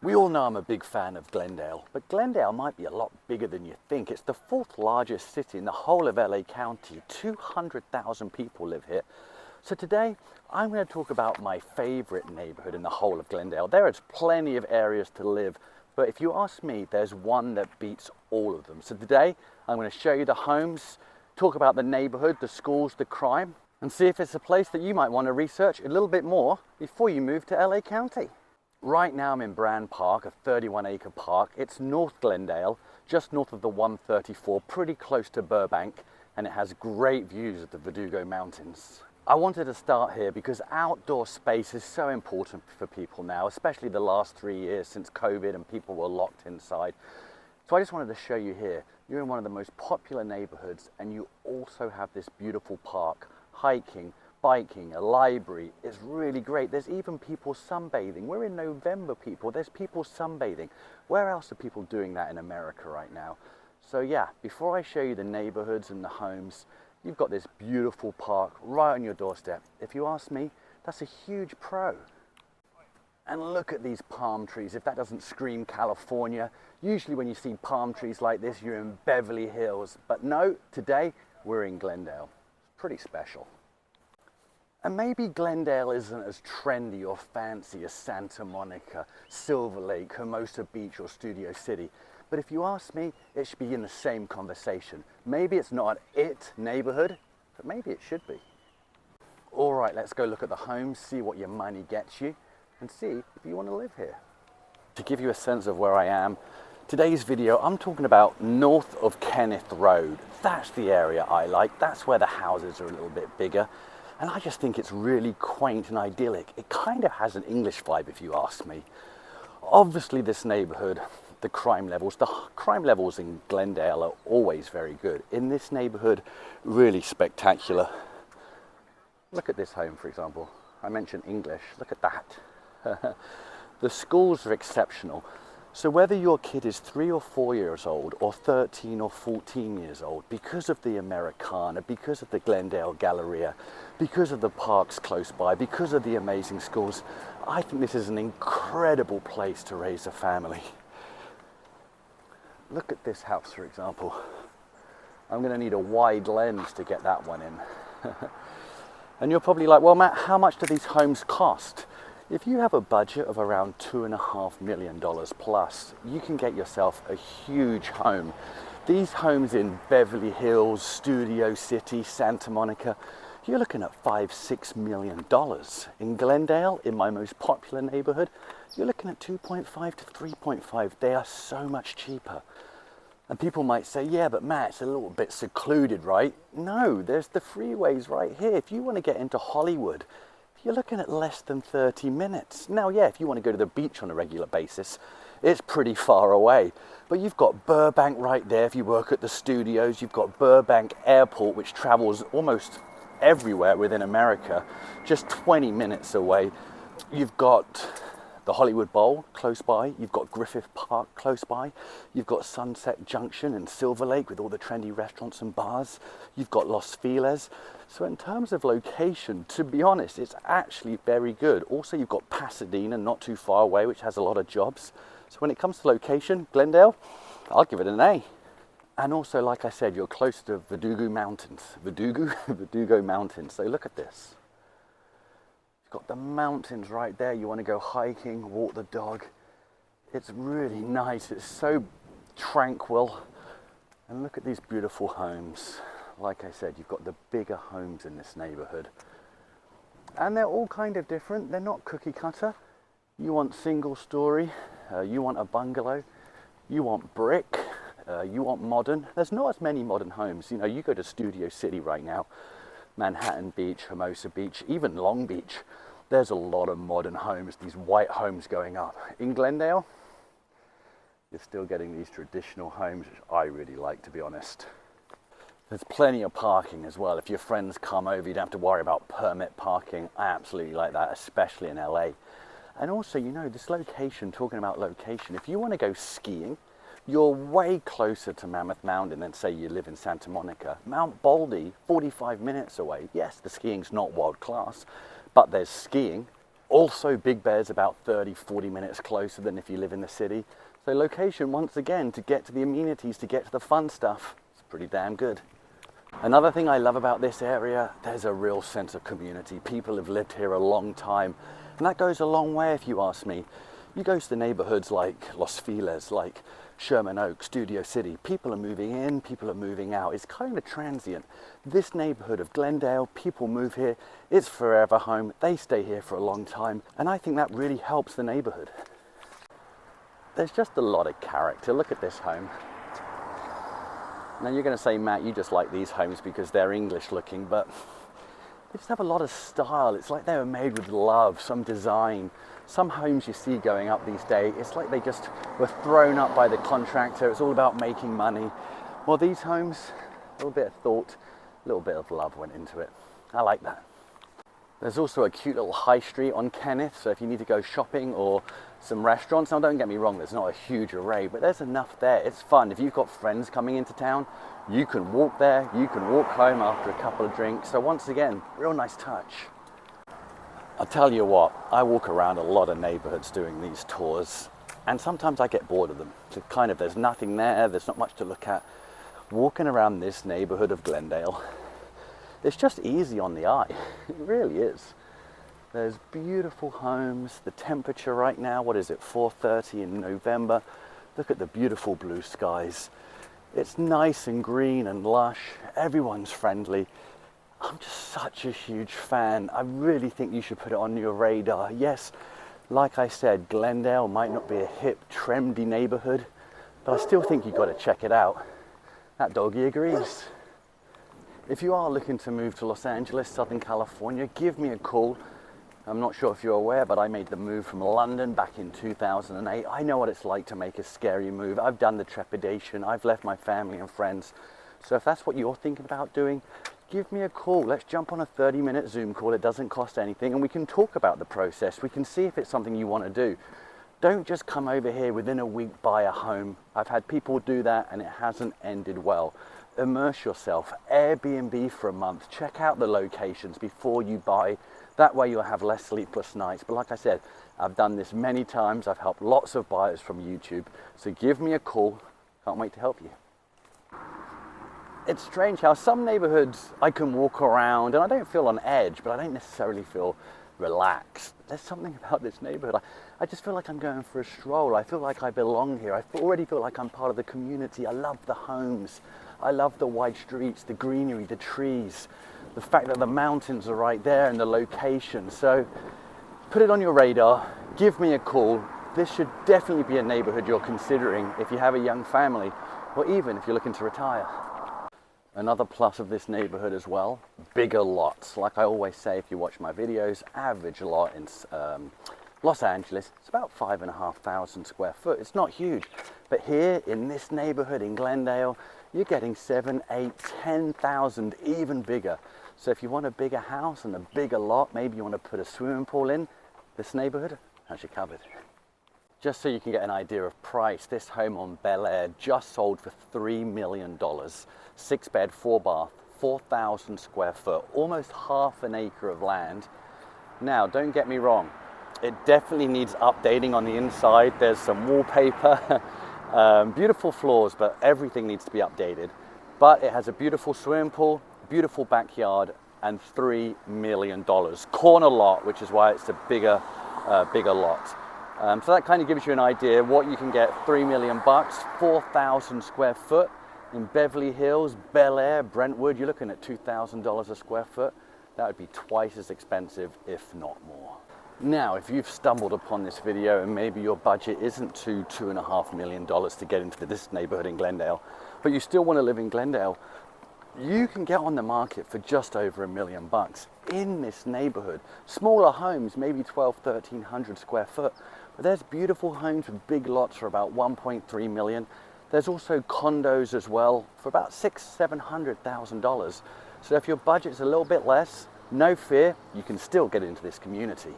We all know I'm a big fan of Glendale, but Glendale might be a lot bigger than you think. It's the fourth largest city in the whole of LA County. 200,000 people live here. So today, I'm going to talk about my favorite neighborhood in the whole of Glendale. There is plenty of areas to live, but if you ask me, there's one that beats all of them. So today, I'm going to show you the homes, talk about the neighborhood, the schools, the crime, and see if it's a place that you might want to research a little bit more before you move to LA County. Right now I'm in Brand Park, a 31-acre park. It's North Glendale, just north of the 134, pretty close to Burbank, and it has great views of the Verdugo Mountains. I wanted to start here because outdoor space is so important for people now, especially the last 3 years since COVID and people were locked inside. So I just wanted to show you here. You're in one of the most popular neighborhoods and you also have this beautiful park, hiking, biking, a library. It's really great. There's even people sunbathing. We're in November, people. There's people sunbathing. Where else are people doing that in America right now? So yeah, before I show you the neighborhoods and the homes, you've got this beautiful park right on your doorstep. If you ask me, that's a huge pro. And look at these palm trees. If that doesn't scream California, usually when you see palm trees like this, you're in Beverly Hills. But no, today we're in Glendale. It's pretty special. And maybe Glendale isn't as trendy or fancy as Santa Monica, Silver Lake, Hermosa Beach or Studio City. But if you ask me, it should be in the same conversation. Maybe it's not an it neighborhood, but maybe it should be. All right, let's go look at the homes, see what your money gets you, and see if you want to live here. To give you a sense of where I am, today's video, I'm talking about north of Kenneth Road. That's the area I like. That's where the houses are a little bit bigger. And I just think it's really quaint and idyllic. It kind of has an English vibe if you ask me. Obviously this neighborhood, the crime levels in Glendale are always very good. In this neighborhood, really spectacular. Look at this home, for example. I mentioned English, look at that. The schools are exceptional. So whether your kid is 3 or 4 years old or 13 or 14 years old, because of the Americana, because of the Glendale Galleria, because of the parks close by, because of the amazing schools, I think this is an incredible place to raise a family. Look at this house, for example. I'm going to need a wide lens to get that one in. And you're probably like, well, Matt, how much do these homes cost? If you have a budget of around $2.5 million plus, you can get yourself a huge home. These homes in Beverly Hills, Studio City, Santa Monica, you're looking at $5-6 million. In Glendale, in my most popular neighborhood, you're looking at 2.5 to 3.5. They are so much cheaper. And people might say, yeah, but Matt, it's a little bit secluded, right? No, there's the freeways right here. If you want to get into Hollywood, you're looking at less than 30 minutes. Now, yeah, if you want to go to the beach on a regular basis, it's pretty far away. But you've got Burbank right there if you work at the studios. You've got Burbank Airport, which travels almost everywhere within America, just 20 minutes away. You've got the Hollywood Bowl close by. You've got Griffith Park close by. You've got Sunset Junction and Silver Lake with all the trendy restaurants and bars. You've got Los Feliz. So in terms of location, to be honest, it's actually very good. Also, you've got Pasadena, not too far away, which has a lot of jobs. So when it comes to location, Glendale, I'll give it an A. And also, like I said, you're close to Verdugo Mountains. Verdugo Mountains. So look at this. You've got the mountains right there. You want to go hiking, walk the dog. It's really nice. It's so tranquil. And look at these beautiful homes. Like I said, you've got the bigger homes in this neighborhood. And they're all kind of different. They're not cookie cutter. You want single story, you want a bungalow, you want brick, you want modern. There's not as many modern homes. You know, you go to Studio City right now, Manhattan Beach, Hermosa Beach, even Long Beach. There's a lot of modern homes, these white homes going up. In Glendale, you're still getting these traditional homes, which I really like, to be honest. There's plenty of parking as well. If your friends come over, you don't have to worry about permit parking. I absolutely like that, especially in LA. And also, you know, this location, talking about location, if you want to go skiing, you're way closer to Mammoth Mountain than, say, you live in Santa Monica. Mount Baldy, 45 minutes away. Yes, the skiing's not world class, but there's skiing. Also, Big Bear's about 30-40 minutes closer than if you live in the city. So location, once again, to get to the amenities, to get to the fun stuff, it's pretty damn good. Another thing I love about this area, there's a real sense of community. People have lived here a long time, and that goes a long way if you ask me. You go to the neighborhoods like Los Feliz, like Sherman Oaks, Studio City, people are moving in, people are moving out. It's kind of transient. This neighborhood of Glendale, people move here, it's forever home, they stay here for a long time, and I think that really helps the neighborhood. There's just a lot of character. Look at this home. Now you're going to say, Matt, you just like these homes because they're English looking, but they just have a lot of style. It's like they were made with love, some design. Some homes you see going up these days, it's like they just were thrown up by the contractor. It's all about making money. Well, these homes, a little bit of thought, a little bit of love went into it. I like that. There's also a cute little high street on Kenneth, so if you need to go shopping or some restaurants, now don't get me wrong, there's not a huge array, but there's enough there. It's fun. If you've got friends coming into town, you can walk there, you can walk home after a couple of drinks. So once again, real nice touch. I'll tell you what, I walk around a lot of neighborhoods doing these tours, and sometimes I get bored of them. So there's nothing there, there's not much to look at. Walking around this neighborhood of Glendale, it's just easy on the eye. It really is. There's beautiful homes. The temperature right now, what is it, 4:30 in November. Look at the beautiful blue skies. It's nice and green and lush. Everyone's friendly. I'm just such a huge fan. I really think you should put it on your radar. Yes, like I said, Glendale might not be a hip, trendy neighborhood, but I still think you've got to check it out. That doggy agrees. If you are looking to move to Los Angeles, Southern California, give me a call. I'm not sure if you're aware, but I made the move from London back in 2008. I know what it's like to make a scary move. I've done the trepidation. I've left my family and friends. So if that's what you're thinking about doing, give me a call. Let's jump on a 30-minute Zoom call. It doesn't cost anything, and we can talk about the process. We can see if it's something you want to do. Don't just come over here within a week, buy a home. I've had people do that, and it hasn't ended well. Immerse yourself, Airbnb for a month, check out the locations before you buy. That way you'll have less sleepless nights. But like I said, I've done this many times. I've helped lots of buyers from YouTube. So give me a call. Can't wait to help you. It's strange how some neighborhoods I can walk around and I don't feel on edge, but I don't necessarily feel relaxed. There's something about this neighborhood. I just feel like I'm going for a stroll. I feel like I belong here. I already feel like I'm part of the community. I love the homes. I love the wide streets, the greenery, the trees, the fact that the mountains are right there and the location. So put it on your radar, give me a call. This should definitely be a neighborhood you're considering if you have a young family, or even if you're looking to retire. Another plus of this neighborhood as well, bigger lots. Like I always say, if you watch my videos, average lot in Los Angeles, it's about 5,500 square foot. It's not huge, but here in this neighborhood in Glendale, you're getting 7, 8, 10,000, even bigger. So if you want a bigger house and a bigger lot, maybe you want to put a swimming pool in, this neighborhood has you covered. Just so you can get an idea of price, this home on Bel Air just sold for $3 million. 6-bed, 4-bath, 4,000 square foot, almost half an acre of land. Now, don't get me wrong, it definitely needs updating on the inside. There's some wallpaper, beautiful floors, but everything needs to be updated. But it has a beautiful swimming pool, beautiful backyard, and $3 million. Corner lot, which is why it's a bigger lot. So that kind of gives you an idea what you can get. $3 million, 4,000 square foot in Beverly Hills, Bel Air, Brentwood. You're looking at $2,000 a square foot. That would be twice as expensive, if not more. Now, if you've stumbled upon this video and maybe your budget isn't $2.5 million to get into this neighborhood in Glendale, but you still want to live in Glendale, you can get on the market for just over $1 million in this neighborhood. Smaller homes, maybe 1,200-1,300 square foot, but there's beautiful homes with big lots for about 1.3 million. There's also condos as well for about $600,000-700,000. So if your budget's a little bit less, no fear, you can still get into this community.